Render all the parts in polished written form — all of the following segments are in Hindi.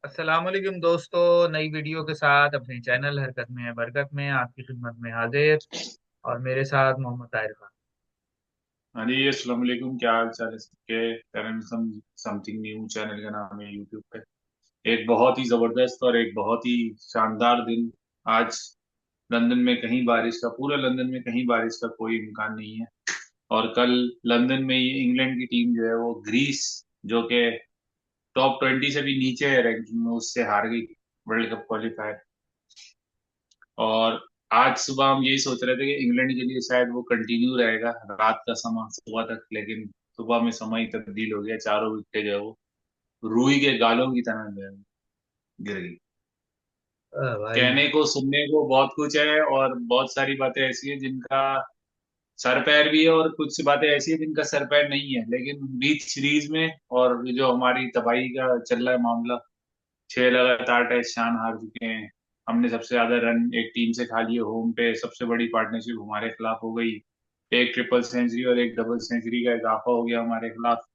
अस्सलाम वालेकुम दोस्तों। नई वीडियो के साथ अपने चैनल हरकत में है बरकत में आपकी खिदमत में हाजिर। और मेरे साथ मोहम्मद ताहिर खान। हाँ जी, अस्सलाम वालेकुम। क्या हाल चाल है सबके? चैनल समथिंग न्यू चैनल का नाम है यूट्यूब पे। एक बहुत ही जबरदस्त और एक बहुत ही शानदार दिन आज। लंदन में कहीं बारिश का, पूरा लंदन में कहीं बारिश का कोई इम्कान नहीं है। और कल लंदन में ही इंग्लैंड की टीम जो है वो ग्रीस, जो कि टॉप 20 से भी नीचे है रैंकिंग में, उससे हार गई वर्ल्ड कप क्वालिफायर। और आज सुबह हम यही सोच रहे थे कि इंग्लैंड के लिए शायद वो कंटिन्यू रहेगा रात का समय सुबह तक, लेकिन सुबह में समय ही तब्दील हो गया। चारों विकेटें जो है वो रूई के गालों की तरह जो है वो गिर गई। भाई। कहने को सुनने को बहुत कुछ है और बहुत सारी बातें ऐसी हैं जिनका सर पैर भी है, और कुछ बातें ऐसी है जिनका सर पैर नहीं है। लेकिन बीच सीरीज में और ये जो हमारी तबाही का चल रहा है मामला, 6 लगातार टेस्ट शान हार चुके हैं। हमने सबसे ज्यादा रन एक टीम से खा लिए होम पे, सबसे बड़ी पार्टनरशिप हमारे खिलाफ हो गई। एक ट्रिपल सेंचुरी और एक डबल सेंचुरी का इजाफा हो गया हमारे खिलाफ।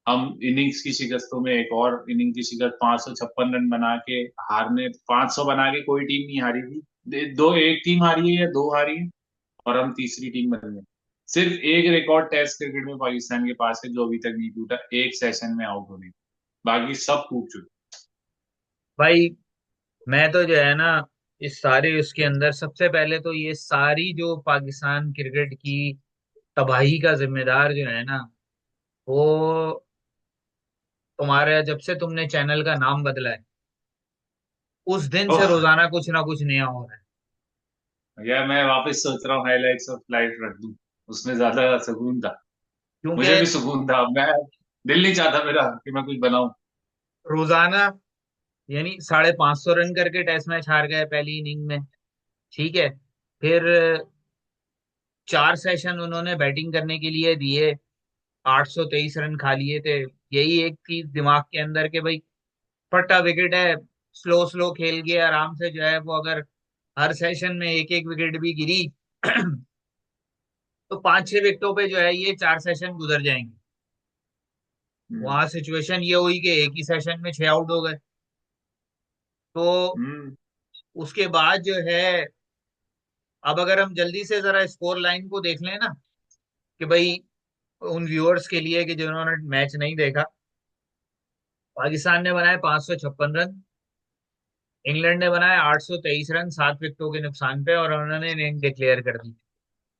हम इनिंग्स की शिकस्तों में एक और इनिंग की शिकस्त, 556 रन बना के हारने, 500 बना के कोई टीम नहीं हारी थी। दो, एक टीम हारी है या दो हारी है, और हम तीसरी टीम बन गए। सिर्फ एक रिकॉर्ड टेस्ट क्रिकेट में पाकिस्तान के पास है जो अभी तक नहीं टूटा, एक सेशन में आउट होने। बाकी सब टूट चुके। भाई, मैं तो जो है ना, इस सारे उसके अंदर सबसे पहले तो ये सारी जो पाकिस्तान क्रिकेट की तबाही का जिम्मेदार जो है ना, वो तुम्हारे जब से तुमने चैनल का नाम बदला है उस दिन से ओह रोजाना कुछ ना कुछ नया हो रहा है। यार, मैं वापस सोच रहा हूँ हाइलाइट्स ऑफ लाइफ रख दूं। उसमें ज्यादा सुकून था। क्योंकि मुझे भी सुकून था। मैं दिल नहीं चाहता मेरा कि मैं कुछ बनाऊं। रोजाना यानी 550 रन करके टेस्ट मैच हार गए पहली इनिंग में। ठीक है। फिर 4 सेशन उन्होंने बैटिंग करने के लिए दिए, 823 रन खा लिए थे। यही एक चीज दिमाग के अंदर के भाई, फटा विकेट है, स्लो स्लो खेल के आराम से जो है वो अगर हर सेशन में एक एक विकेट भी गिरी तो 5-6 विकेटों पे जो है ये 4 सेशन गुजर जाएंगे। हम्म। वहां सिचुएशन ये हुई कि एक ही सेशन में 6 आउट हो गए। तो हम्म। उसके बाद जो है, अब अगर हम जल्दी से जरा स्कोर लाइन को देख लें ना, कि भाई उन व्यूअर्स के लिए कि जिन्होंने मैच नहीं देखा, पाकिस्तान ने बनाए 556 रन, इंग्लैंड ने बनाए 823 रन 7 विकेटों के नुकसान पे, और उन्होंने इनिंग डिक्लेयर कर दी।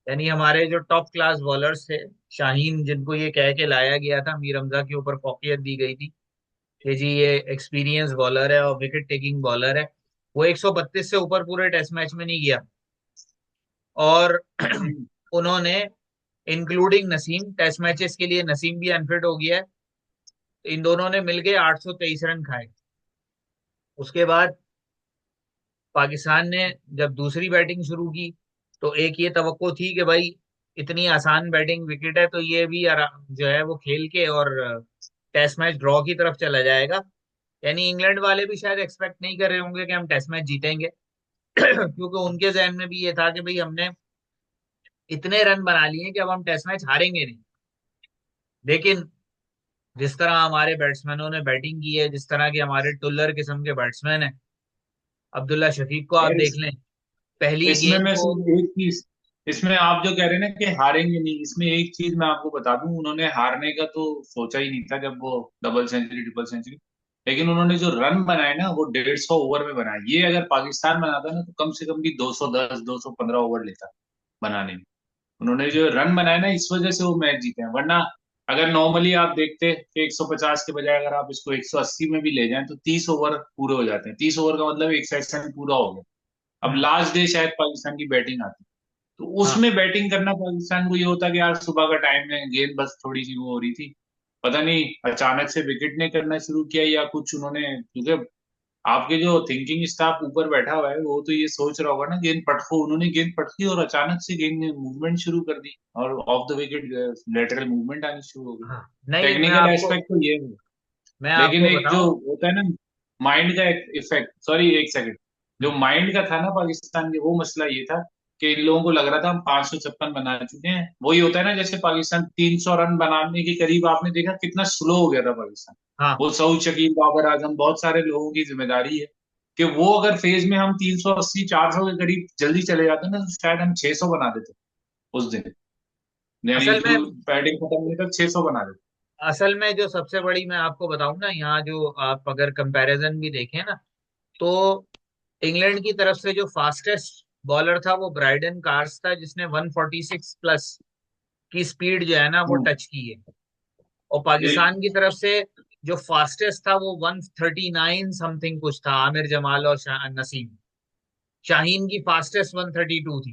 यानी हमारे जो टॉप क्लास बॉलर्स थे, शाहीन जिनको ये कह के लाया गया था, मीर हमजा के ऊपर फौकियत दी गई थी कि जी ये एक्सपीरियंस बॉलर है और विकेट टेकिंग बॉलर है, वो 132 से ऊपर पूरे टेस्ट मैच में नहीं गया। और हम्म। उन्होंने, इंक्लूडिंग नसीम, टेस्ट मैचेस के लिए नसीम भी अनफिट हो गया है, तो इन दोनों ने मिलके 823 रन खाए। उसके बाद पाकिस्तान ने जब दूसरी बैटिंग शुरू की, तो एक ये तवक्को थी कि भाई इतनी आसान बैटिंग विकेट है तो ये भी आराम जो है वो खेल के और टेस्ट मैच ड्रॉ की तरफ चला जाएगा। यानी इंग्लैंड वाले भी शायद एक्सपेक्ट नहीं कर रहे होंगे कि हम टेस्ट मैच जीतेंगे क्योंकि उनके जहन में भी ये था कि भाई हमने इतने रन बना लिए कि अब हम टेस्ट मैच हारेंगे नहीं। लेकिन जिस तरह हमारे बैट्समैनों ने बैटिंग की है, जिस तरह के हमारे टुल्लर किस्म के बैट्समैन हैं, अब्दुल्ला शफीक को आप यार, देख लें, पहली इसमें गेंद मैं को। सिर्फ एक चीज, इसमें आप जो कह रहे हैं ना कि हारेंगे नहीं, इसमें एक चीज मैं आपको बता दूं, उन्होंने हारने का तो सोचा ही नहीं था जब वो डबल सेंचुरी ट्रिपल सेंचुरी। लेकिन उन्होंने जो रन बनाए ना वो 150 ओवर में बनाए। ये अगर पाकिस्तान बनाता ना तो कम से कम भी 210 215 ओवर लेता बनाने में। उन्होंने जो रन बनाए ना, इस वजह से वो मैच जीते हैं। वरना अगर नॉर्मली आप देखते कि 150 के बजाय अगर आप इसको 180 में भी ले जाएं तो 30 ओवर पूरे हो जाते हैं। 30 ओवर का मतलब एक सेशन पूरा हो गया। अब हम्म। लास्ट डे शायद पाकिस्तान की बैटिंग आती, तो हाँ। उसमें बैटिंग करना पाकिस्तान को ये होता कि यार सुबह का टाइम है, गेंद बस थोड़ी सी वो हो रही थी। पता नहीं अचानक से विकेट ने करना शुरू किया या कुछ उन्होंने, क्योंकि आपके जो थिंकिंग स्टाफ ऊपर बैठा हुआ है वो तो ये सोच रहा होगा ना गेंद पटको, उन्होंने गेंद पटकी और अचानक से गेंद ने मूवमेंट शुरू कर दी और of the wicket lateral movement आनी शुरू हो गई। हाँ। नहीं, टेक्निकल एस्पेक्ट तो ये है। मैं लेकिन आपको एक जो बताऊं। होता है ना माइंड का इफेक्ट, सॉरी एक सेकंड, जो हम्म। माइंड का था ना पाकिस्तान के, वो मसला ये था कि इन लोगों को लग रहा था हम 556 बना चुके हैं। वही होता है ना, जैसे पाकिस्तान 300 रन बनाने के करीब, आपने देखा कितना स्लो हो गया था पाकिस्तान। हाँ। वो सऊद शकील, बाबर आजम, बहुत सारे लोगों की जिम्मेदारी है कि वो अगर फेज में हम 380 400 के करीब जल्दी चले जाते ना, तो शायद हम 600 बना देते उस दिन। यानी असल में जो बैटिंग खत्म होने तक 600 बना देते। असल में जो सबसे बड़ी मैं आपको बताऊं ना, यहाँ जो आप अगर कंपैरिजन भी देखें ना, तो इंग्लैंड की तरफ से जो फास्टेस्ट बॉलर था वो ब्राइडन कार्स था, जिसने 146 प्लस की स्पीड जो है ना वो हम्म। टच की है। और पाकिस्तान की तरफ से जो फास्टेस्ट था वो 139 समथिंग कुछ था, आमिर जमाल और नसीम। शाहीन की फास्टेस्ट 132 थी।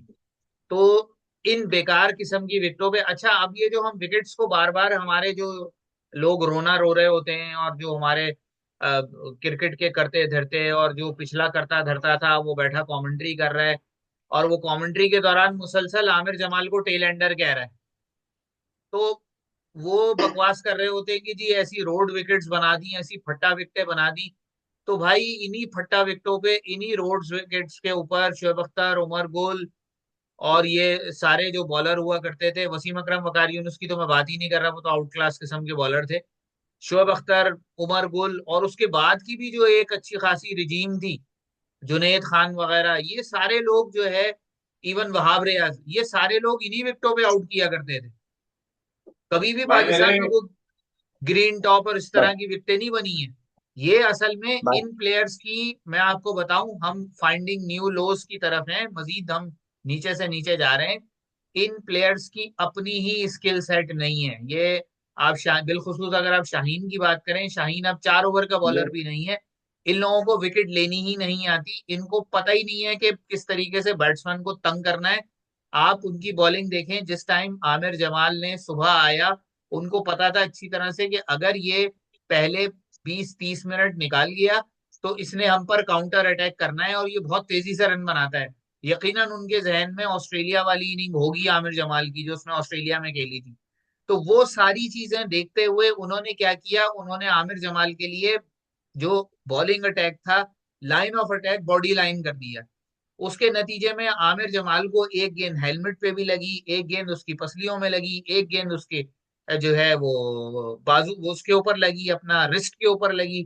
तो इन बेकार किस्म की विकेटों पे, अच्छा अब ये जो हम विकेट्स को बार बार हमारे जो लोग रोना रो रहे होते हैं, और जो हमारे क्रिकेट के करते धरते, और जो पिछला करता धरता था वो बैठा कमेंट्री कर रहा है, और वो कमेंट्री के दौरान मुसलसल आमिर जमाल को टेल एंडर कह रहा है। तो वो बकवास कर रहे होते हैं कि जी ऐसी रोड विकेट्स बना दी, ऐसी फट्टा विकेटें बना दी। तो भाई इन्हीं फट्टा विकेटों पे, इन्हीं रोड विकेट्स के ऊपर शोएब अख्तर, उमर गुल और ये सारे जो बॉलर हुआ करते थे, वसीम अकरम वकार यूनुस की तो मैं बात ही नहीं कर रहा, वो तो आउट क्लास किस्म के बॉलर थे। शोएब अख्तर, उमर गुल, और उसके बाद की भी जो एक अच्छी खासी रिजीम थी, जुनेद खान वगैरह, ये सारे लोग जो है, इवन वहाब रियाज, ये सारे लोग इन्हीं विकेटों पे आउट किया करते थे। कभी भी भाई मेरे पाकिस्तान में कोई ग्रीन टॉप और इस तरह की विकेटें नहीं बनी है। ये असल में भाई इन प्लेयर्स की, मैं आपको बताऊं, हम फाइंडिंग न्यू लोस की तरफ हैं, मजीद हम नीचे से नीचे जा रहे हैं। इन प्लेयर्स की अपनी ही स्किल सेट नहीं है ये। आप बिलखुसूस अगर आप शाहीन की बात करें, शाहीन अब 4 ओवर का बॉलर भी नहीं है। इन लोगों को विकेट लेनी ही नहीं आती, इनको पता ही नहीं है कि किस तरीके से बैट्समैन को तंग करना है। आप उनकी बॉलिंग देखें, जिस टाइम आमिर जमाल ने सुबह आया, उनको पता था अच्छी तरह से कि अगर ये पहले 20-30 मिनट निकाल गया तो इसने हम पर काउंटर अटैक करना है, और ये बहुत तेजी से रन बनाता है। यकीनन उनके जहन में ऑस्ट्रेलिया वाली इनिंग होगी आमिर जमाल की, जो उसने ऑस्ट्रेलिया में खेली थी। तो वो सारी चीजें देखते हुए उन्होंने क्या किया, उन्होंने आमिर जमाल के लिए जो बॉलिंग अटैक था, line of attack body line कर दिया। उसके नतीजे में आमिर जमाल को एक गेंद हेलमेट पे भी लगी, एक गेंद उसकी पसलियों में लगी, एक गेंद उसके जो है वो बाजू, वो उसके ऊपर लगी, अपना रिस्ट के ऊपर लगी।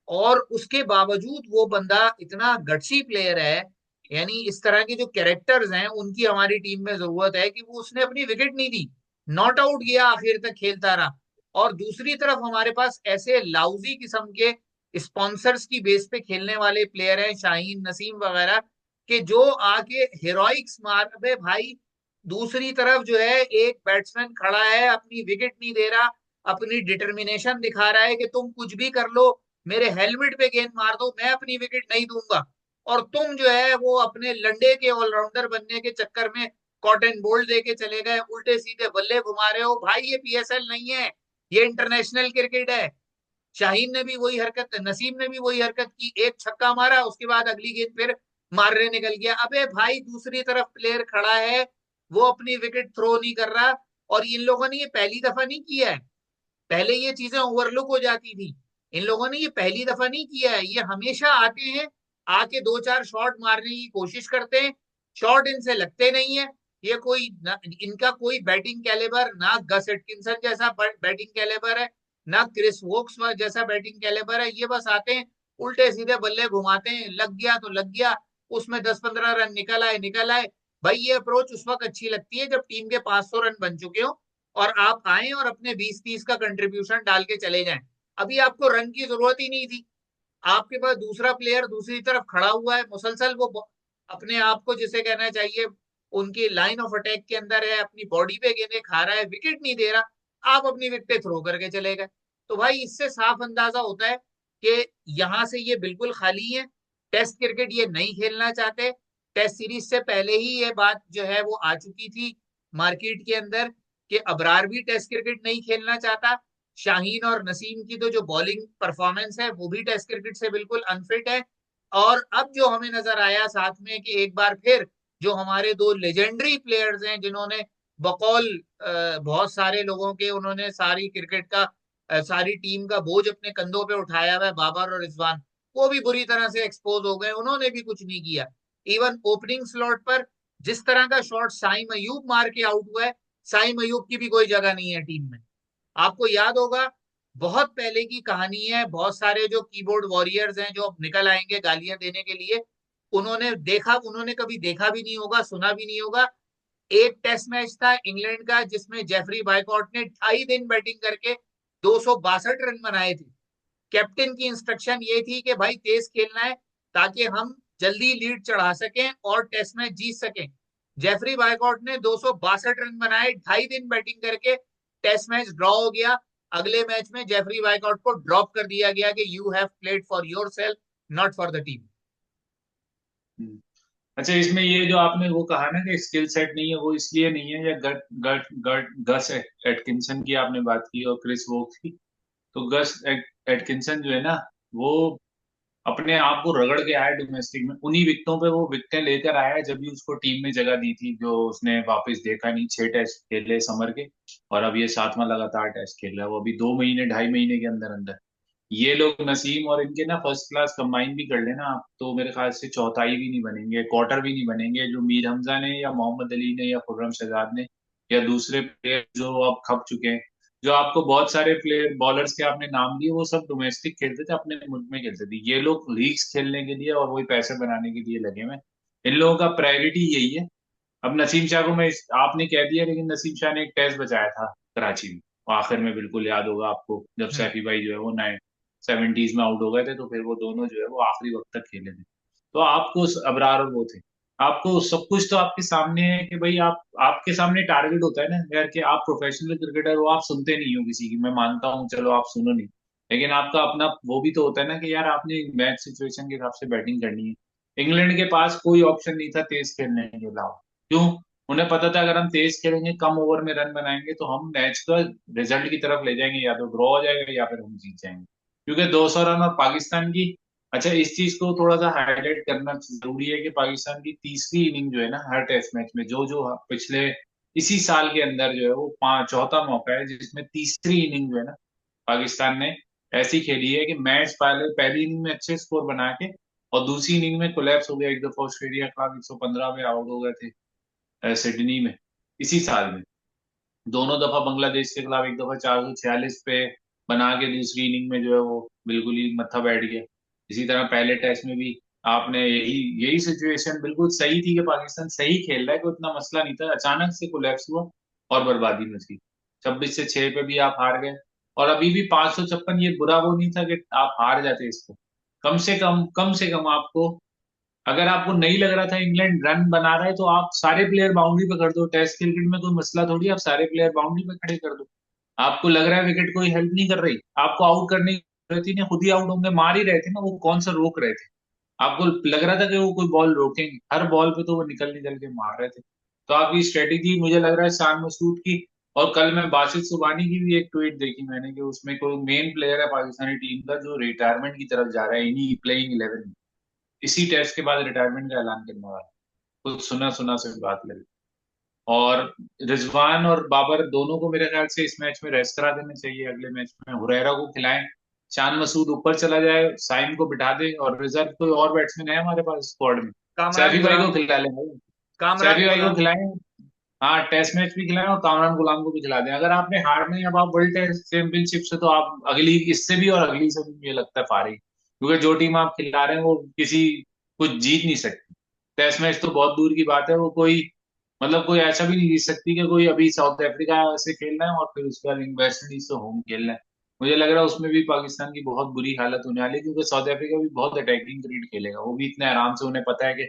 और उसके बावजूद वो बंदा इतना गट्सी प्लेयर है। यानी इस तरह के जो कैरेक्टर्स हैं उनकी हमारी टीम में जरूरत है, कि वो उसने अपनी विकेट नहीं दी, नॉट आउट गया, आखिर तक खेलता रहा। और दूसरी तरफ हमारे पास ऐसे लाउजी किस्म के स्पॉन्सर्स की बेस पे खेलने वाले प्लेयर हैं, शाहीन, नसीम वगैरह, कि जो आके हेरोइक्स मार बे भाई। दूसरी तरफ जो है एक बैट्समैन खड़ा है, अपनी विकेट नहीं दे रहा, अपनी डिटर्मिनेशन दिखा रहा है कि तुम कुछ भी कर लो, मेरे हेलमेट पे गेंद मार दो, मैं अपनी विकेट नहीं दूंगा। और तुम जो है वो अपने लंडे के ऑलराउंडर बनने के चक्कर में कॉटन बोल्ट दे के चले गए, उल्टे सीधे बल्ले घुमा रहे हो। भाई ये पीएसएल नहीं है, ये इंटरनेशनल क्रिकेट है। शाहीन ने भी वही हरकत, नसीम ने भी वही हरकत की, एक छक्का मारा, उसके बाद अगली गेंद फिर मारने निकल गया। अबे भाई दूसरी तरफ प्लेयर खड़ा है, वो अपनी विकेट थ्रो नहीं कर रहा। और इन लोगों ने ये पहली दफा नहीं किया है, पहले ये चीजें ओवरलुक हो जाती थी। इन लोगों ने ये पहली दफा नहीं किया है, ये हमेशा आते हैं, आके दो चार शॉट मारने की कोशिश करते हैं, शॉट इनसे लगते नहीं है। ये कोई ना, इनका कोई बैटिंग कैलिबर ना गस एटकिंसन जैसा बैटिंग कैलिबर है, ना क्रिस वोक्स जैसा बैटिंग कैलिबर है। ये बस आते हैं, उल्टे सीधे बल्ले घुमाते हैं, लग गया तो लग गया, उसमें 10-15 रन निकल आए निकल आए। भाई ये अप्रोच उस वक्त अच्छी लगती है जब टीम के 500 रन बन चुके हो, और आप आए और अपने 20-30 का कंट्रीब्यूशन डाल के चले जाएं। अभी आपको रन की जरूरत ही नहीं थी, आपके पास दूसरा प्लेयर दूसरी तरफ खड़ा हुआ है, मुसलसल वो अपने आप को जिसे कहना चाहिए उनकी लाइन ऑफ अटैक के अंदर है, अपनी बॉडी पे गेंदें खा रहा है, विकेट नहीं दे रहा, आप अपनी विकेटें थ्रो करके चले गए। तो भाई इससे साफ अंदाजा होता है कि यहां से ये बिल्कुल खाली है, टेस्ट क्रिकेट ये नहीं खेलना चाहते। टेस्ट सीरीज से पहले ही ये बात जो है वो आ चुकी थी मार्केट के अंदर, कि अबरार भी टेस्ट क्रिकेट नहीं खेलना चाहता। शाहीन और नसीम की तो जो बॉलिंग परफॉर्मेंस है वो भी टेस्ट क्रिकेट से बिल्कुल अनफिट है। और अब जो हमें नजर आया साथ में कि एक बार फिर जो हमारे दो लेजेंडरी प्लेयर्स हैं, जिन्होंने बकौल बहुत सारे लोगों के, उन्होंने सारी क्रिकेट का सारी टीम का बोझ अपने कंधों पे उठाया हुआ है, बाबर और रिजवान, वो भी बुरी तरह से एक्सपोज हो गए, उन्होंने भी कुछ नहीं किया। इवन ओपनिंग स्लॉट पर जिस तरह का शॉट साई मयूब मार के आउट हुआ है, साई मयूब की भी कोई जगह नहीं है टीम में। आपको याद होगा, बहुत पहले की कहानी है, बहुत सारे जो कीबोर्ड वॉरियर्स हैं जो अब निकल आएंगे गालियां देने के लिए, उन्होंने कभी देखा भी नहीं होगा, सुना भी नहीं होगा। एक टेस्ट मैच था इंग्लैंड का जिसमें जेफरी बायकॉट ने 2.5 दिन बैटिंग करके 262 रन बनाए थे। कैप्टन की इंस्ट्रक्शन ये थी कि भाई तेज खेलना है ताकि हम जल्दी लीड चढ़ा सकें और टेस्ट मैच जीत सकें। जेफरी बायकॉट ने 262 रन बनाए 2.5 दिन बैटिंग करके। टेस्ट मैच ड्रॉ हो गया। अगले मैच में जेफरी बायकॉट को ड्रॉप कर दिया गया कि you have played for yourself, not for the team. Hmm. अच्छा, इसमें ये जो आपने वो कहा ना कि स्किल सेट नहीं है, वो इसलिए नहीं है, या गट गट गट गस एटकिंसन की आपने बात की और क्रिस वोक्स की। तो एटकिंसन जो है ना, वो अपने आप को रगड़ के आया डोमेस्टिक में, उन्हीं विकटों पे वो विकटें लेकर आया जब भी उसको टीम में जगह दी थी, जो उसने वापस देखा नहीं। 6 टेस्ट खेले समर के, और अब ये 7वां लगातार टेस्ट खेल रहा है वो, अभी 2 महीने 2.5 महीने के अंदर अंदर। ये लोग नसीम और इनके ना फर्स्ट क्लास कंबाइन भी कर लेना आप, तो मेरे ख्याल से चौथाई भी नहीं बनेंगे, क्वार्टर भी नहीं बनेंगे, जो मीर हमजा ने या मोहम्मद अली ने या खुर्रम शहजाद ने या दूसरे प्लेयर जो अब खप चुके हैं। जो आपको बहुत सारे प्लेयर बॉलर्स के आपने नाम लिए, वो सब डोमेस्टिक खेलते थे, अपने मुल्क में खेलते थे। ये लोग लीग्स खेलने के लिए और वही पैसे बनाने के लिए लगे हुए हैं। इन लोगों का प्रायोरिटी यही है। अब नसीम शाह को आपने कह दिया, लेकिन नसीम शाह ने एक टेस्ट बचाया था कराची में, आखिर में, बिल्कुल याद होगा आपको, जब हम्म। सैफी भाई जो है वो 70s में आउट हो गए थे, तो फिर वो दोनों जो है वो आखिरी वक्त तक खेले थे। तो आपको अबरार और वो थे, आपको सब कुछ तो आपके सामने है कि भाई आप, आपके सामने टारगेट होता है ना यार, कि आप प्रोफेशनल क्रिकेटर हो, आप सुनते नहीं हो किसी की, मैं मानता हूँ, चलो आप सुनो नहीं, लेकिन आपका अपना वो भी तो होता है ना कि यार आपने मैच सिचुएशन के हिसाब से बैटिंग करनी है। इंग्लैंड के पास कोई ऑप्शन नहीं था तेज खेलने के अलावा। क्यों? उन्हें पता था अगर हम तेज खेलेंगे, कम ओवर में रन बनाएंगे, तो हम मैच को रिजल्ट की तरफ ले जाएंगे, या तो ड्रॉ हो जाएगा या फिर हम जीत जाएंगे। क्योंकि 200 रन और पाकिस्तान की, अच्छा इस चीज को थोड़ा सा हाईलाइट करना जरूरी है कि पाकिस्तान की तीसरी इनिंग जो है ना हर टेस्ट मैच में, जो जो पिछले इसी साल के अंदर जो है वो चौथा मौका है जिसमें तीसरी इनिंग जो है ना पाकिस्तान ने ऐसी खेली है कि मैच पहले पहली इनिंग में अच्छे स्कोर बना के, और दूसरी इनिंग में कोलैप्स हो गया एक दफा, ऑस्ट्रेलिया के खिलाफ 115 में आउट हो गए थे सिडनी में इसी साल में। दोनों दफा बांग्लादेश के खिलाफ, एक दफा 446 पे बना के दूसरी इनिंग में जो है वो बिल्कुल ही मत्था बैठ गया। इसी तरह पहले टेस्ट में भी आपने यही यही सिचुएशन बिल्कुल सही थी कि पाकिस्तान सही खेल रहा है, कोई इतना मसला नहीं था, अचानक से कोलैप्स हुआ और बर्बादी मच गई। 26 से 6 पे भी आप हार गए, और अभी भी 556, ये बुरा वो नहीं था कि आप हार जाते इसको। कम से कम आपको, अगर आपको नहीं लग रहा था इंग्लैंड रन बना रहा है, तो आप सारे प्लेयर बाउंड्री पे कर दो। टेस्ट क्रिकेट में कोई मसला थोड़ी है, आप सारे प्लेयर बाउंड्री पे खड़े कर दो। आपको लग रहा है विकेट कोई हेल्प नहीं कर रही, आपको आउट करने की जरूरत ही नहीं, खुद ही आउट होंगे, मार ही रहे थे ना, वो कौन सा रोक रहे थे? आपको लग रहा था कि वो कोई बॉल रोकेंगे? हर बॉल पे तो वो निकल निकल के मार रहे थे। तो आपकी स्ट्रेटेजी मुझे लग रहा है शान मसूद की, और कल मैं बासित सुबहानी की भी एक ट्वीट देखी मैंने कि उसमें कोई मेन प्लेयर है पाकिस्तानी टीम का जो रिटायरमेंट की तरफ जा रहा है इन्हीं प्लेइंग 11 में, इसी टेस्ट के बाद रिटायरमेंट का ऐलान करने वाला है। कुछ सुना सुना से बात लगी। और रिजवान और बाबर दोनों को मेरे ख्याल से इस मैच में रेस्ट करा देना चाहिए, अगले मैच में हुरैरा को खिलाएं, शान मसूद ऊपर चला जाए, साइम को बिठा दे, और रिजर्व कोई और बैट्समैन है हमारे पास स्क्वाड में, कामरान सैफी भाई को गुलाम। खिला लें भाई, कामरान सैफी भाई को गुलाम। खिलाएं। हाँ, टेस्ट मैच भी खिलाएं और कामरान गुलाम को भी खिला दें। अगर आपने हारना है, अब आप वर्ल्ड टेस्ट चैंपियनशिप से, तो आप अगली इससे भी और अगली से भी मुझे लगता है फारी, क्योंकि जो टीम आप खिला रहे हैं वो किसी कुछ जीत नहीं सकती। टेस्ट मैच तो बहुत दूर की बात है, वो कोई मतलब कोई ऐसा भी नहीं जीत सकती कि कोई अभी साउथ अफ्रीका से खेलना है और फिर उसके बाद वेस्ट इंडीज से होम खेलना है। मुझे लग रहा है उसमें भी पाकिस्तान की बहुत बुरी हालत होने वाली है, क्योंकि साउथ अफ्रीका भी बहुत अटैकिंग क्रिकेट खेलेगा, वो भी इतने आराम से, उन्हें पता है कि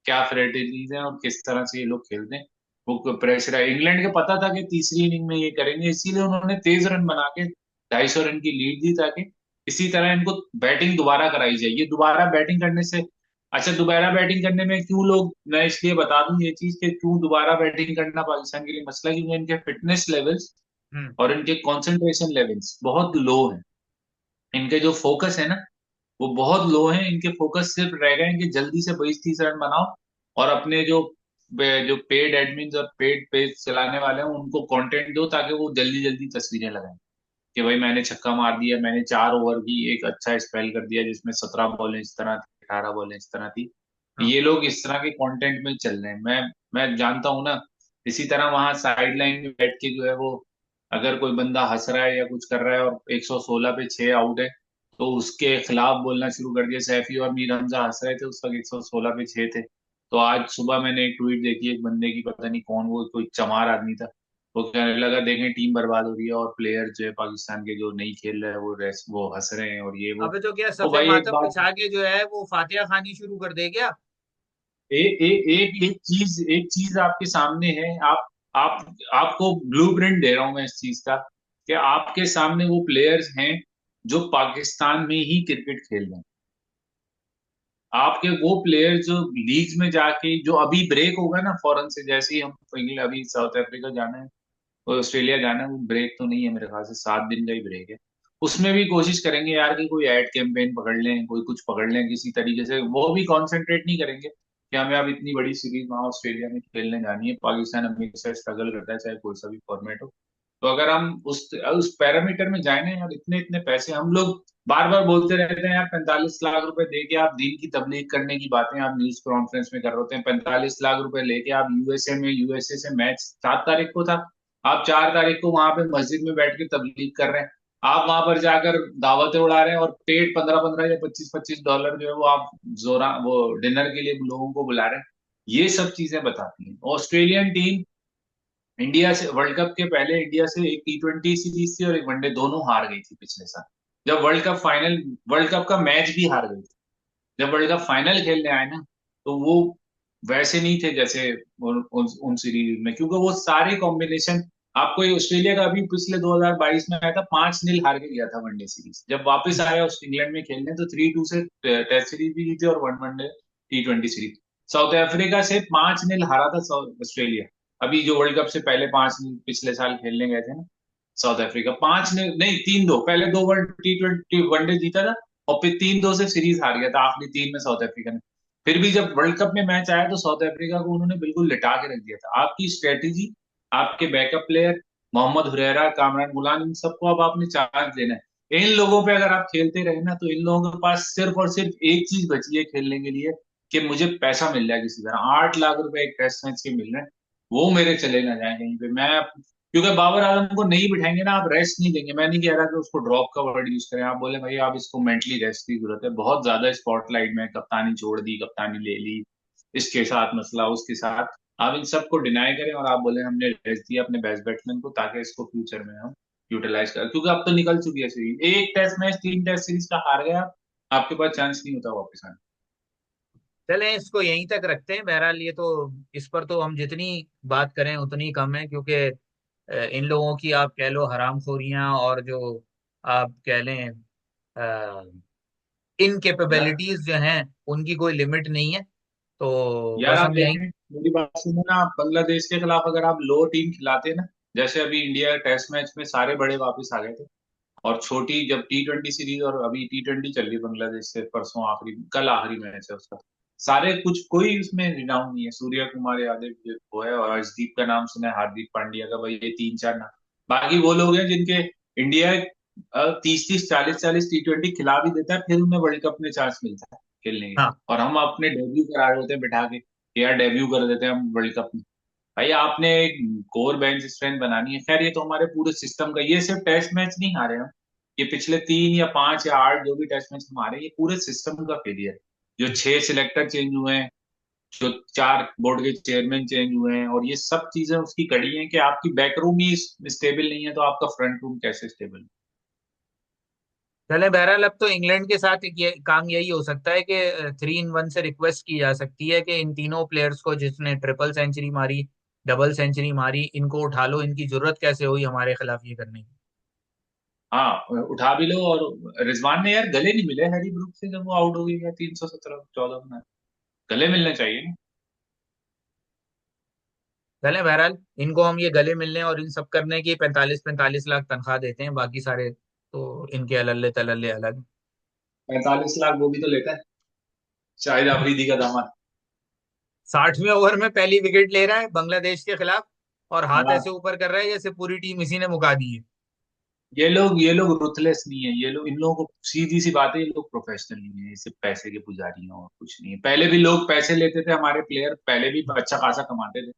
क्या फ्रेटिलीज हैं और किस तरह से ये लोग खेलते हैं। वो प्रेशर है, इंग्लैंड को पता था कि तीसरी इनिंग में ये करेंगे, इसीलिए उन्होंने तेज रन बना के 250 रन की लीड दी, ताकि इसी तरह इनको बैटिंग दोबारा कराई जाए। ये दोबारा बैटिंग करने से, अच्छा दोबारा बैटिंग करने में क्यों लोग, मैं इसलिए बता दूं ये चीज कि क्यों दोबारा बैटिंग करना पाकिस्तान के लिए मसला है, क्योंकि इनके फिटनेस लेवल्स हम्म। और इनके कंसंट्रेशन लेवल्स बहुत लो हैं। इनके जो फोकस है ना वो बहुत लो है, इनके फोकस सिर्फ रह गए हैं कि जल्दी से 22-30 रन बनाओ, और अपने जो जो पेड एडमिन और पेड पेज चलाने वाले हैं उनको कंटेंट दो, ताकि वो जल्दी जल्दी तस्वीरें लगाएं कि भाई मैंने छक्का मार दिया, मैंने 4 ओवर की एक अच्छा स्पेल कर दिया जिसमें 17 बॉलें इस तरह थी, 18 बॉलें इस तरह थी। हाँ। ये लोग इस तरह के कंटेंट में चल रहे हैं। मैं जानता हूँ ना। इसी तरह वहां साइड लाइन में बैठ के जो है वो, अगर कोई बंदा हंस रहा है या कुछ कर रहा है और 116 पे 6 आउट है, तो उसके खिलाफ बोलना शुरू कर दिया। सैफी और मीर हमजा हंस रहे थे, उस वक्त 116 पे 6 थे। तो आज सुबह मैंने एक ट्वीट देखी एक बंदे की, पता नहीं कौन, वो कोई चमार आदमी था, वो कहने लगा देखें टीम बर्बाद हो रही है और प्लेयर जो है पाकिस्तान के जो नहीं खेल रहे हैं वो हंस रहे हैं और ये वो। अबे तो क्या तो सफे भाई एक मातम बात, बिछा के जो है वो फातिहा खानी शुरू कर दे क्या? एक चीज आपके सामने है। आप आपको ब्लूप्रिंट दे रहा हूं मैं इस चीज का, कि आपके सामने वो प्लेयर्स हैं जो पाकिस्तान में ही क्रिकेट खेल रहे हैं। आपके वो प्लेयर जो लीग में जाके, जो अभी ब्रेक होगा ना फौरन से, जैसे ही हम इंग्लैंड, अभी साउथ अफ्रीका जाना है और ऑस्ट्रेलिया जाना है, वो ब्रेक तो नहीं है मेरे ख्याल से, 7 दिन का ही ब्रेक है। उसमें भी कोशिश करेंगे यार कि कोई एड कैंपेन पकड़ लें, कोई कुछ पकड़ लें किसी तरीके से। वो भी कंसंट्रेट नहीं करेंगे कि हमें अब इतनी बड़ी सीरीज वहां ऑस्ट्रेलिया में खेलने जानी है। पाकिस्तान हमेशा स्ट्रगल करता है चाहे कोई सा भी फॉर्मेट हो। तो अगर हम उस पैरामीटर में जाए ना यार, इतने इतने पैसे हम लोग बार बार बोलते रहते हैं यार, 45 लाख रुपए दे के आप दीन की तबलीग करने की बातें आप न्यूज कॉन्फ्रेंस में कर रहे होते हैं। 45 लाख रुपए लेके आप यूएसए से मैच 7 तारीख को था, आप 4 तारीख को वहां पे मस्जिद में बैठ के तबलीग कर रहे हैं। आप वहां पर जाकर दावतें उड़ा रहे हैं और पेड 15-15 या 25-25 डॉलर जो है वो आप जोरा वो डिनर के लिए लोगों को बुला रहे हैं। ये सब चीजें बताती हैं। ऑस्ट्रेलियन टीम इंडिया से वर्ल्ड कप के पहले इंडिया से एक T20 सीरीज थी और एक वनडे, दोनों हार गई थी पिछले साल। जब वर्ल्ड कप का मैच भी हार गई थी। जब वर्ल्ड कप फाइनल खेलने आए ना, तो वो वैसे नहीं थे जैसे उन सीरीज में, क्योंकि वो सारे कॉम्बिनेशन। आपको ये ऑस्ट्रेलिया का अभी पिछले 2022 में आया था, 5-0 हार के गया था वनडे सीरीज। जब वापस आया उस इंग्लैंड में खेलने, तो 3-2 से टेस्ट सीरीज भी जीते और one one day T20 series. South Africa से 5-0 हारा था ऑस्ट्रेलिया। अभी जो वर्ल्ड कप से पहले 5-0 पिछले साल खेलने गए थे ना, साउथ अफ्रीका 5-0 नहीं 3-2, पहले दो वर्ल्ड T20 वनडे जीता था और फिर 3-2 से सीरीज हार गया था आखिरी 3 में साउथ अफ्रीका ने। फिर भी जब वर्ल्ड कप में मैच आया तो साउथ अफ्रीका को उन्होंने बिल्कुल लिटा के रख दिया था। आपकी स्ट्रेटेजी, आपके बैकअप प्लेयर मोहम्मद हुरैरा, कामरान गुलाम, इन सबको अब आपने चांस देना है। इन लोगों पे अगर आप खेलते रहे ना, तो इन लोगों के पास सिर्फ और सिर्फ एक चीज बची है खेलने के लिए, कि मुझे पैसा मिल जाए किसी तरह। 8 लाख रुपए एक टेस्ट मैच के मिल रहे हैं, वो मेरे चले ना जाए कहीं पे। मैं, क्योंकि बाबर आजम को नहीं बिठाएंगे ना, आप रेस्ट नहीं देंगे। मैं नहीं कह रहा कि उसको ड्रॉप का वर्ड यूज करें, आप बोले भाई आप इसको मेंटली रेस्ट की जरूरत है, बहुत ज्यादा स्पॉटलाइट में, कप्तानी छोड़ दी, कप्तानी ले ली, इसके साथ मसला, उसके साथ। आप इन सबको डिनाई करें और आप बोले हमने रेस्ट दिया अपने बेस्ट बैट्समैन को, ताकि इसको फ्यूचर में हम यूटिलाइज करें। क्योंकि अब तो निकल चुकी है सीरीज, एक टेस्ट मैच 3 टेस्ट सीरीज का हार गया, आपके पास चांस नहीं होता वापस आने। चलें इसको यहीं तक रखते हैं। बहरहाल ये तो, इस पर तो हम जितनी बात करें उतनी कम है, क्योंकि इन लोगों की आप कह लो हरामखोरियां, और जो आप कह लें यार, इनकेपेबिलिटीज जो हैं, उनकी कोई लिमिट नहीं है। तो यार बस आप हम यहीं। देखें, मेरी बात सुनो ना, आप बांग्लादेश के खिलाफ अगर आप लो टीम खिलाते ना, जैसे अभी इंडिया टेस्ट मैच में सारे बड़े वापस आ गए थे, और छोटी जब T20 सीरीज, और अभी T20 चल रही है बांग्लादेश से, परसों आखिरी, कल आखिरी मैच है उसका। सारे कुछ कोई उसमें रिनाउंड नहीं है। सूर्य कुमार यादव वो है, और अर्शदीप का नाम सुना है, हार्दिक पांड्या का, भाई ये 3-4 नाम। बाकी वो लोग हैं जिनके इंडिया 30-30 40-40 T20 खिला भी देता है, फिर उन्हें वर्ल्ड कप में चांस मिलता है खेलने के। हाँ, और हम अपने डेब्यू करा रहे होते हैं बिठा के, कि यार डेब्यू कर देते हैं हम वर्ल्ड कप में। भाई आपने एक कोर बेंच स्ट्रेंथ बनानी है। खैर ये तो हमारे पूरे सिस्टम का, ये सिर्फ टेस्ट मैच नहीं हारे हम, ये पिछले 3 या 5 या 8 जो भी टेस्ट मैच हमारे, ये पूरे सिस्टम का फेलियर। जो 6 सिलेक्टर चेंज हुए हैं, जो 4 बोर्ड के चेयरमैन चेंज हुए हैं, और ये सब चीजें उसकी कड़ी है, कि आपकी बैकरूम ही स्टेबल नहीं है, तो आपका फ्रंट रूम कैसे स्टेबल। चले बहरहाल अब तो इंग्लैंड के साथ ये काम यही हो सकता है कि 3-1 से रिक्वेस्ट की जा सकती है कि इन तीनों प्लेयर्स को, जिसने ट्रिपल सेंचुरी मारी, डबल सेंचुरी मारी, इनको उठा लो। इनकी जरूरत कैसे हुई हमारे खिलाफ ये करने की? हाँ उठा भी लो। और रिजवान ने यार गले नहीं मिले हैरी ब्रूक से, जब वो आउट हो गया 317 14 में, गले मिलने चाहिए ना। चले बहरहाल इनको हम ये गले मिलने और इन सब करने की 45-45 लाख तनख्वाह देते हैं, बाकी सारे तो इनके अल्ले तलल्ले अलग। 45 लाख वो भी तो लेता है, शाहिद अफरीदी का दामाद। 60वें ओवर में पहली विकेट ले रहा है बांग्लादेश के खिलाफ, और हाथ हाँ, ऐसे ऊपर कर रहा है जैसे पूरी टीम इसी ने मुका दी है। ये लोग रुथलेस नहीं है। ये लोग, इन लोगों को सीधी सी बात है, ये लोग प्रोफेशनल नहीं है, ये सिर्फ पैसे के पुजारी हैं और कुछ नहीं है। पहले भी लोग पैसे लेते थे, हमारे प्लेयर पहले भी अच्छा खासा कमाते थे, हम्म,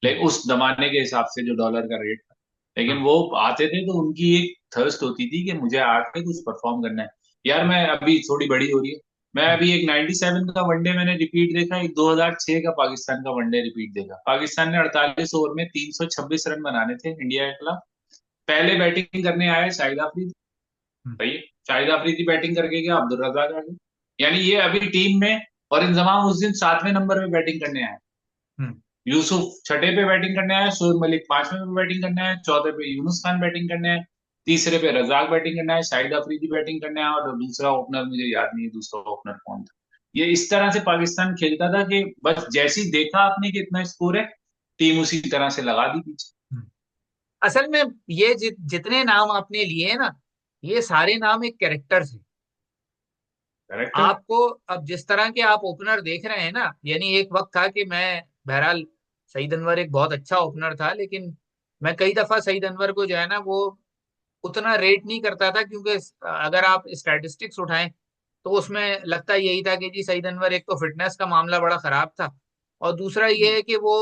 लेकिन उस जमाने के हिसाब से जो डॉलर का रेट था। लेकिन हाँ वो आते थे तो उनकी एक थर्स्ट होती थी कि मुझे आके कुछ परफॉर्म करना है। यार हाँ मैं अभी थोड़ी बड़ी हो रही है, मैं हम्म, अभी एक 97 का वनडे मैंने रिपीट देखा, एक 2006 का पाकिस्तान का वनडे रिपीट देखा। पाकिस्तान ने 48 ओवर में 326 रन बनाने थे इंडिया के खिलाफ। पहले बैटिंग करने आए शाहिद अफरीदी। हम्म, भाई शाहिद अफरीदी बैटिंग करके गया, अब्दुल रजाक आ गए। यानी ये अभी टीम में, और इंजमाम उस दिन 7वें नंबर पे बैटिंग करने आए। हम्म, यूसुफ छठे पे बैटिंग करने आया, शोएब मलिक 5वें पे बैटिंग करने आया, चौथे पे यूनुस खान बैटिंग करने आया, तीसरे पे रजाक बैटिंग करने आया, शाहिद अफरीदी बैटिंग करने आया, और दूसरा ओपनर मुझे याद नहीं है दूसरा ओपनर कौन था। ये इस तरह से पाकिस्तान खेलता था कि बस जैसी देखा आपने कि इतना स्कोर है, टीम उसी तरह से लगा दी पीछे। हम्म। असल में ये जितने नाम आपने लिए हैं ना, ये सारे नाम एक कैरेक्टर से। करेक्ट है। आपको अब जिस तरह के आप ओपनर देख रहे हैं ना, यानी एक वक्त था कि मैं, बहरहाल सईद अनवर एक बहुत अच्छा ओपनर था, लेकिन मैं कई दफा सईद अनवर को जो है ना वो उतना रेट नहीं करता था, क्योंकि अगर आप स्टैटिस्टिक्स उठाएं तो उसमें लगता यही था कि जी सईद अनवर, एक तो फिटनेस का मामला बड़ा खराब था, और दूसरा ये है कि वो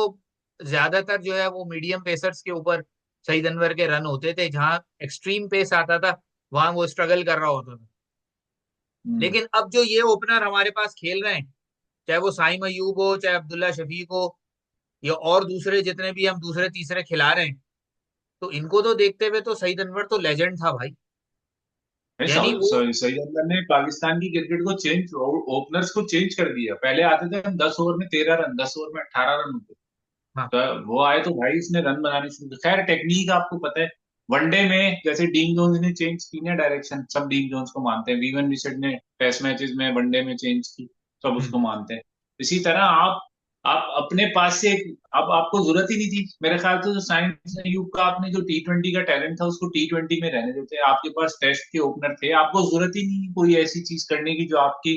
ज्यादातर जो है वो मीडियम पेसर्स के ऊपर सईद अनवर के रन होते थे, जहां एक्सट्रीम पेस आता था वहां वो स्ट्रगल कर रहा होता था। हम्म। लेकिन अब जो ये ओपनर हमारे पास खेल रहे हैं, चाहे वो साइम अयूब हो, चाहे अब्दुल्ला शफीक हो, या और दूसरे जितने भी हम दूसरे तीसरे खिला रहे हैं, तो इनको तो देखते हुए तो सईद अनवर तो लेजेंड था भाई। नहीं, यानी वो, सही अफगान ने पाकिस्तान की क्रिकेट को चेंज, ओपनर्स को चेंज कर दिया। पहले आते थे हम 10 ओवर में 13 रन, 10 ओवर में 18 रन होते। हाँ तो वो आए तो भाई इसने रन बनाने शुरू किए। खैर टेक्निक आपको पता है, वनडे में जैसे डीन जोन्स ने चेंज की ना डायरेक्शन, सब डीन जोन्स को मानते हैं। वीवन रिचर्ड ने टेस्ट मैचेस में वनडे में चेंज की, सब हम्म, उसको मानते हैं। इसी तरह आप अपने पास से अब आपको जरूरत ही नहीं थी मेरे ख्याल से, जो साइंस यूब का आपने जो T20 का टैलेंट था उसको T20 में रहने देते। आपके पास टेस्ट के ओपनर थे, आपको जरूरत ही नहीं कोई ऐसी चीज करने की जो आपकी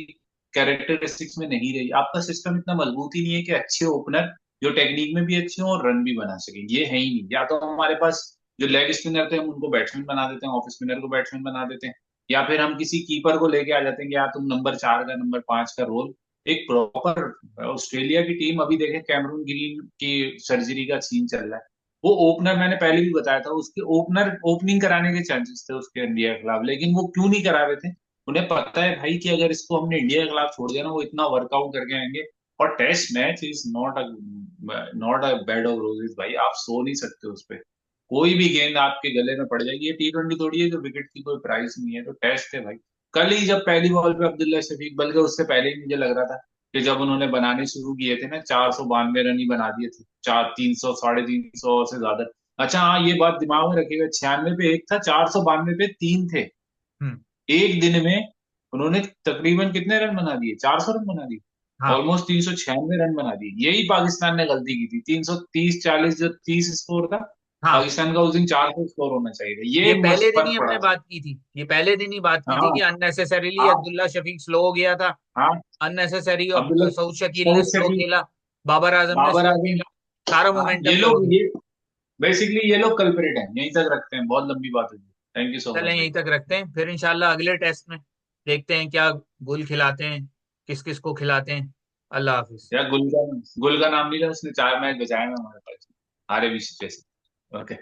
कैरेक्टरिस्टिक्स में नहीं रही। आपका सिस्टम इतना मजबूत ही नहीं है कि अच्छे ओपनर जो टेक्निक में भी अच्छे हों और रन भी बना सके, ये है ही नहीं। या तो हमारे पास जो लेग स्पिनर थे हम उनको बैट्समैन बना देते हैं, ऑफ स्पिनर को बैट्समैन बना देते हैं, या फिर हम किसी कीपर को लेके आ जाते हैं कि यार तुम नंबर 4 का नंबर 5 का रोल। एक प्रॉपर, ऑस्ट्रेलिया की टीम अभी देखे, कैमरून ग्रीन की सर्जरी का सीन चल रहा है। वो ओपनर मैंने पहले भी बताया था, उसके ओपनर ओपनिंग कराने के चांसेस थे उसके इंडिया के खिलाफ, लेकिन वो क्यों नहीं करा रहे थे? उन्हें पता है भाई कि अगर इसको हमने इंडिया के खिलाफ छोड़ दिया ना, वो इतना वर्कआउट करके आएंगे। और test match is not a bed of roses भाई, आप सो नहीं सकते उस पे। कोई भी गेंद आपके गले में पड़ जाएगी। ये T20 थोड़ी है जो विकेट की कोई प्राइस नहीं है, तो टेस्ट है भाई। कल ही जब पहली बॉल पे अब्दुल्ला शफीक, बल्कि उससे पहले ही मुझे लग रहा था कि जब उन्होंने बनाने शुरू किए थे ना, 492 रन ही बना दिए थे, 300 350 से ज्यादा। अच्छा हाँ, ये बात दिमाग में रखिएगा, 96 पे एक था, 492 पे तीन थे। हम्म, एक दिन में उन्होंने तकरीबन कितने रन बना दिए? 400 रन बना दिए। हाँ ऑलमोस्ट 396 रन बना दिए। यही पाकिस्तान ने गलती की थी। 330-40 जो 30 स्कोर था, हाँ। पाकिस्तान का उस दिन 400 स्कोर होना चाहिए था। ये ये एक पहले दिन ही फर्क पड़ा हमने था। बात की थी, ये पहले दिन ही बात की थी हाँ कि अननेसेसरीली हाँ अब्दुल्ला शफीक स्लो हो गया था। हाँ। अननेसेसरी अब अब्दुल्ला, सऊद शकील ने बहुत स्लो शकील, खेला, बाबर आजम ने बाबर स्लो आजम। खेला, सारा हाँ, ये मोमेंटम तो लोग, वही। ये बेसिकली ये लोग कल्प्रिट हैं। यहीं तक रखते हैं, बहुत लंबी बात होगी। थैंक यू सो चलें मच भाई। यहीं तक रखते हैं, फिर इंशाल्लाह अगले टेस्ट में देखते हैं क्या गुल खिलाते हैं, किस किस को खिलाते हैं। अल्लाह हाफिज। यार गुल का नाम नहीं था, उसने 4 मैच बचाए हैं हमारे पास, हारे भी जैसे। ओके।